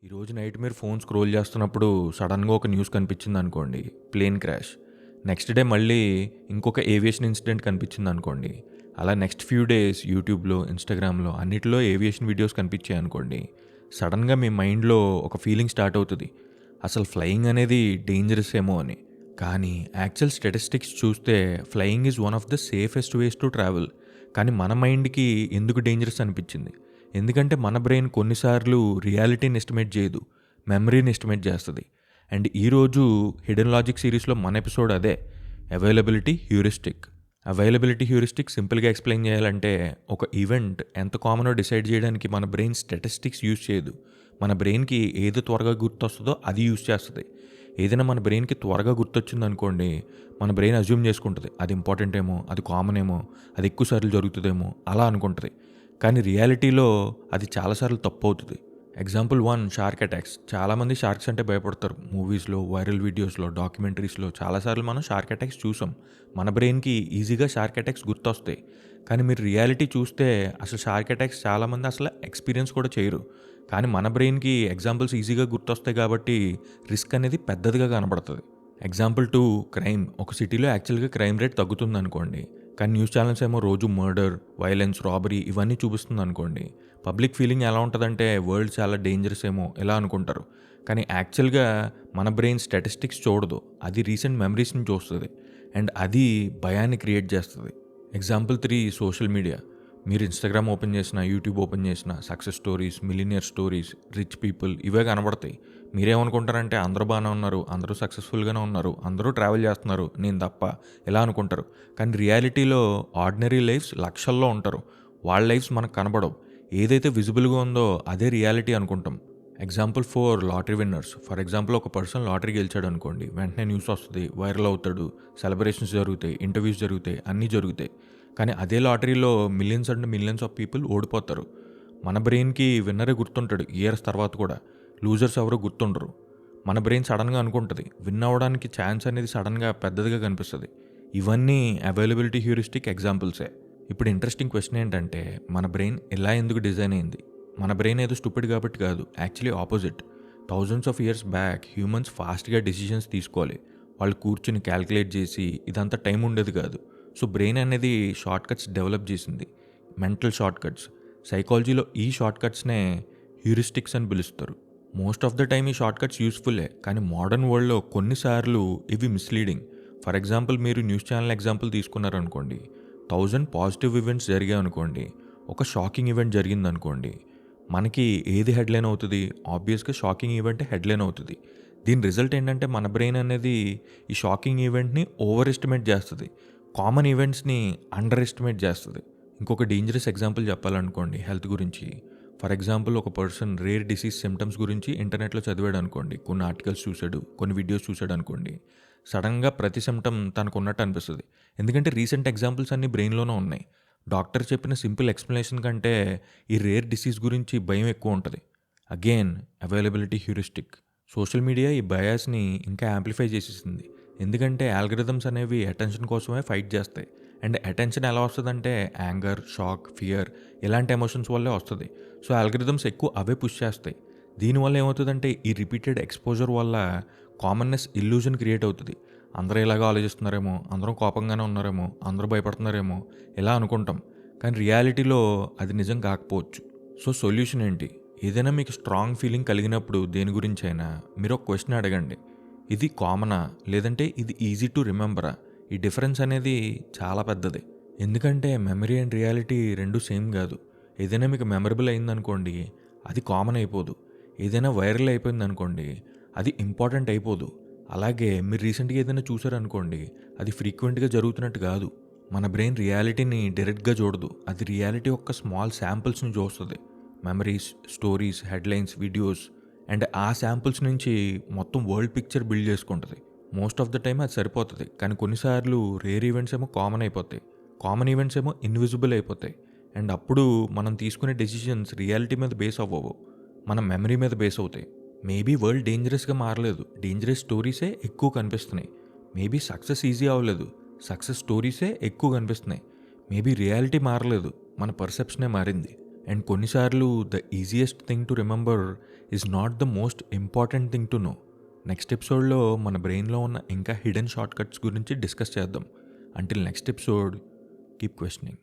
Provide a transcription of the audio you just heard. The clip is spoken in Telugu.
ఈరోజు నైట్ మీరు ఫోన్ స్క్రోల్ చేస్తున్నప్పుడు సడన్గా ఒక న్యూస్ కనిపించింది అనుకోండి, ప్లేన్ క్రాష్. నెక్స్ట్ డే మళ్ళీ ఇంకొక ఏవియేషన్ ఇన్సిడెంట్ కనిపించింది అనుకోండి. అలా నెక్స్ట్ ఫ్యూ డేస్ యూట్యూబ్లో, ఇన్స్టాగ్రామ్లో అన్నిటిలో ఏవియేషన్ వీడియోస్ కనిపించాయి అనుకోండి. సడన్గా మీ మైండ్లో ఒక ఫీలింగ్ స్టార్ట్ అవుతుంది, అసలు ఫ్లయింగ్ అనేది డేంజరస్ ఏమో అని. కానీ యాక్చువల్ స్టాటిస్టిక్స్ చూస్తే flying is one of the safest ways to travel. కానీ మన మైండ్కి ఎందుకు డేంజరస్ అనిపించింది? ఎందుకంటే మన బ్రెయిన్ కొన్నిసార్లు రియాలిటీని ఎస్టిమేట్ చేయదు, మెమరీని ఎస్టిమేట్ చేస్తుంది. అండ్ ఈరోజు హిడెన్ లాజిక్ సిరీస్లో మన ఎపిసోడ్ అదే, అవైలబిలిటీ హ్యూరిస్టిక్. అవైలబిలిటీ హ్యూరిస్టిక్ సింపుల్గా ఎక్స్ప్లెయిన్ చేయాలంటే, ఒక ఈవెంట్ ఎంత కామనో డిసైడ్ చేయడానికి మన బ్రెయిన్ స్టాటిస్టిక్స్ యూజ్ చేయదు. మన బ్రెయిన్కి ఏది త్వరగా గుర్తొస్తుందో అది యూజ్ చేస్తుంది. ఏదైనా మన బ్రెయిన్కి త్వరగా గుర్తొచ్చింది అనుకోండి, మన బ్రెయిన్ అజ్యూమ్ చేసుకుంటుంది అది ఇంపార్టెంట్ ఏమో, అది కామన్ ఏమో, అది ఎక్కువసార్లు జరుగుతుందేమో అలా అనుకుంటుంది. కానీ రియాలిటీలో అది చాలాసార్లు తప్పు అవుతుంది. Example 1, shark attacks. చాలామంది షార్క్స్ అంటే భయపడతారు. మూవీస్లో, వైరల్ వీడియోస్లో, డాక్యుమెంటరీస్లో చాలాసార్లు మనం షార్క్ అటాక్స్ చూసాం. మన బ్రెయిన్కి ఈజీగా షార్క్ అటాక్స్ గుర్తొస్తాయి. కానీ మీరు రియాలిటీ చూస్తే అసలు షార్క్ అటాక్స్ చాలామంది అసలు ఎక్స్పీరియన్స్ కూడా చేయరు. కానీ మన బ్రెయిన్కి ఎగ్జాంపుల్స్ ఈజీగా గుర్తొస్తాయి కాబట్టి రిస్క్ అనేది పెద్దదిగా కనబడుతుంది. Example 2, crime. ఒక సిటీలో యాక్చువల్గా క్రైమ్ రేట్ తగ్గుతుంది అనుకోండి, కానీ న్యూస్ ఛానల్స్ ఏమో రోజు మర్డర్, వైలెన్స్, రాబరీ ఇవన్నీ చూపిస్తుంది అనుకోండి. పబ్లిక్ ఫీలింగ్ ఎలా ఉంటుందంటే వరల్డ్ చాలా డేంజరస్ ఏమో ఇలా అనుకుంటారు. కానీ యాక్చువల్గా మన బ్రెయిన్ స్టాటిస్టిక్స్ చూడదు, అది రీసెంట్ మెమరీస్ని చూస్తుంది. అండ్ అది భయాన్ని క్రియేట్ చేస్తుంది. Example 3, social media. మీరు ఇన్స్టాగ్రామ్ ఓపెన్ చేసినా, యూట్యూబ్ ఓపెన్ చేసినా success stories, millionaire stories, rich people ఇవే కనబడతాయి. మీరేమనుకుంటారంటే అందరూ బాగానే ఉన్నారు, అందరూ సక్సెస్ఫుల్గానే ఉన్నారు, అందరూ ట్రావెల్ చేస్తున్నారు, నేను తప్ప ఇలా అనుకుంటారు. కానీ రియాలిటీలో ఆర్డినరీ లైఫ్స్ లక్షల్లో ఉంటారు. వాళ్ళ లైఫ్స్ మనకు కనబడవు. ఏదైతే విజిబుల్గా ఉందో అదే రియాలిటీ అనుకుంటాం. Example 4, lottery winners. For example ఒక పర్సన్ లాటరీ గెలిచాడు అనుకోండి, వెంటనే న్యూస్ వస్తుంది, వైరల్ అవుతాడు, సెలబ్రేషన్స్ జరుగుతాయి, ఇంటర్వ్యూస్ జరుగుతాయి, అన్నీ జరుగుతాయి. కానీ అదే లాటరీలో millions and millions of people ఓడిపోతారు. మన బ్రెయిన్కి విన్నరే గుర్తుంటాడు ఇయర్స్ తర్వాత కూడా, లూజర్స్ ఎవరో గుర్తుండరు. మన బ్రెయిన్ సడన్గా అనుకుంటుంది, విన్ అవ్వడానికి ఛాన్స్ అనేది సడన్గా పెద్దదిగా కనిపిస్తుంది. ఇవన్నీ అవైలబిలిటీ హ్యూరిస్టిక్ ఎగ్జాంపుల్సే. ఇప్పుడు ఇంట్రెస్టింగ్ క్వశ్చన్ ఏంటంటే, మన బ్రెయిన్ ఎలా ఎందుకు డిజైన్ అయింది? మన బ్రెయిన్ ఏదో స్టూపిడ్ కాబట్టి కాదు, actually opposite. Thousands of years back humans ఫాస్ట్గా డిసిషన్స్ తీసుకోవాలి. వాళ్ళు కూర్చుని క్యాల్కులేట్ చేసి ఇదంతా టైం ఉండేది కాదు. సో బ్రెయిన్ అనేది షార్ట్ కట్స్ డెవలప్ చేసింది, మెంటల్ షార్ట్ కట్స్. సైకాలజీలో ఈ షార్ట్ కట్స్నే హ్యూరిస్టిక్స్ అని పిలుస్తారు. మోస్ట్ ఆఫ్ ద టైమ్ ఈ షార్ట్ కట్స్ యూస్ఫుల్లే, కానీ మోడర్న్ వరల్డ్లో కొన్నిసార్లు ఇవి మిస్లీడింగ్. ఫర్ ఎగ్జాంపుల్ మీరు న్యూస్ ఛానల్ ఎగ్జాంపుల్ తీసుకున్నారనుకోండి, 1000 పాజిటివ్ ఈవెంట్స్ జరిగాయి అనుకోండి, ఒక షాకింగ్ ఈవెంట్ జరిగిందనుకోండి, మనకి ఏది హెడ్లైన్ అవుతుంది? ఆబ్వియస్గా షాకింగ్ ఈవెంట్ హెడ్లైన్ అవుతుంది. దీని రిజల్ట్ ఏంటంటే మన బ్రెయిన్ అనేది ఈ షాకింగ్ ఈవెంట్ని ఓవర్ ఎస్టిమేట్ చేస్తుంది, కామన్ ఈవెంట్స్ని అండర్ ఎస్టిమేట్ చేస్తుంది. ఇంకొక డేంజరస్ ఎగ్జాంపుల్ చెప్పాలనుకోండి హెల్త్ గురించి. ఫర్ ఎగ్జాంపుల్ ఒక పర్సన్ రేర్ డిసీజ్ సిమ్టమ్స్ గురించి ఇంటర్నెట్లో చదివాడు అనుకోండి, కొన్ని ఆర్టికల్స్ చూశాడు, కొన్ని వీడియోస్ చూశాడు అనుకోండి. సడన్గా ప్రతి సిమ్టమ్ తనకు ఉన్నట్టు అనిపిస్తుంది, ఎందుకంటే రీసెంట్ ఎగ్జాంపుల్స్ అన్నీ బ్రెయిన్లోనే ఉన్నాయి. డాక్టర్ చెప్పిన సింపుల్ ఎక్స్ప్లెనేషన్ కంటే ఈ రేర్ డిసీజ్ గురించి భయం ఎక్కువ ఉంటుంది. Again availability heuristic. Social media ఈ బయాస్ని ఇంకా యాంప్లిఫై చేసేసింది, ఎందుకంటే ఆల్గరిథమ్స్ అనేవి అటెన్షన్ కోసమే ఫైట్ చేస్తాయి. అండ్ అటెన్షన్ ఎలా వస్తుందంటే యాంగర్, షాక్, ఫియర్ ఇలాంటి ఎమోషన్స్ వల్లే వస్తుంది. సో ఆల్గరిథమ్స్ ఎక్కువ అవే పుష్ చేస్తాయి. దీనివల్ల ఏమవుతుందంటే ఈ రిపీటెడ్ ఎక్స్పోజర్ వల్ల కామన్నెస్ ఇల్యూజన్ క్రియేట్ అవుతుంది. అందరూ ఇలాగ ఆలోచిస్తున్నారేమో, అందరూ కోపంగానే ఉన్నారేమో, అందరూ భయపడుతున్నారేమో ఇలా అనుకుంటాం. కానీ రియాలిటీలో అది నిజం కాకపోవచ్చు. సో సొల్యూషన్ ఏంటి? ఏదైనా మీకు స్ట్రాంగ్ ఫీలింగ్ కలిగినప్పుడు దేని గురించి అయినా మీరు ఒక క్వశ్చన్ అడగండి, ఇది కామనా లేదంటే ఇది ఈజీ టు రిమెంబరా? ఈ డిఫరెన్స్ అనేది చాలా పెద్దది. ఎందుకంటే మెమరీ అండ్ రియాలిటీ రెండు సేమ్ కాదు. ఏదైనా మీకు మెమరబుల్ అయిందనుకోండి, అది కామన్ అయిపోదు. ఏదైనా వైరల్ అయిపోయింది అనుకోండి, అది ఇంపార్టెంట్ అయిపోదు. అలాగే మీరు రీసెంట్గా ఏదైనా చూసారనుకోండి, అది ఫ్రీక్వెంట్గా జరుగుతున్నట్టు కాదు. మన బ్రెయిన్ రియాలిటీని డైరెక్ట్గా చూడదు, అది రియాలిటీ యొక్క స్మాల్ శాంపిల్స్ని చూస్తుంది. Memories, stories, headlines, videos, and ఆ శాంపిల్స్ నుంచి మొత్తం వరల్డ్ పిక్చర్ బిల్డ్ చేసుకుంటుంది. మోస్ట్ ఆఫ్ ద టైం అది సరిపోతుంది, కానీ కొన్నిసార్లు రేర్ ఈవెంట్స్ ఏమో కామన్ అయిపోతాయి, కామన్ ఈవెంట్స్ ఏమో ఇన్విజిబుల్ అయిపోతాయి. అండ్ అప్పుడు మనం తీసుకునే డెసిషన్స్ రియాలిటీ మీద బేస్ అవ్వవు, మన మెమరీ మీద బేస్ అవుతాయి. మేబీ వరల్డ్ డేంజరస్గా మారలేదు, డేంజరస్ స్టోరీసే ఎక్కువ కనిపిస్తున్నాయి. మేబీ సక్సెస్ ఈజీ అవ్వలేదు, సక్సెస్ స్టోరీసే ఎక్కువ కనిపిస్తున్నాయి. మేబీ రియాలిటీ మారలేదు, మన పర్సెప్షనే మారింది. అండ్ కొన్నిసార్లు the easiest thing to remember is not the most important thing to know. Next ఎపిసోడ్లో మన బ్రెయిన్లో ఉన్న ఇంకా హిడెన్ షార్ట్ కట్స్ గురించి డిస్కస్ చేద్దాం. Until next episode, keep questioning.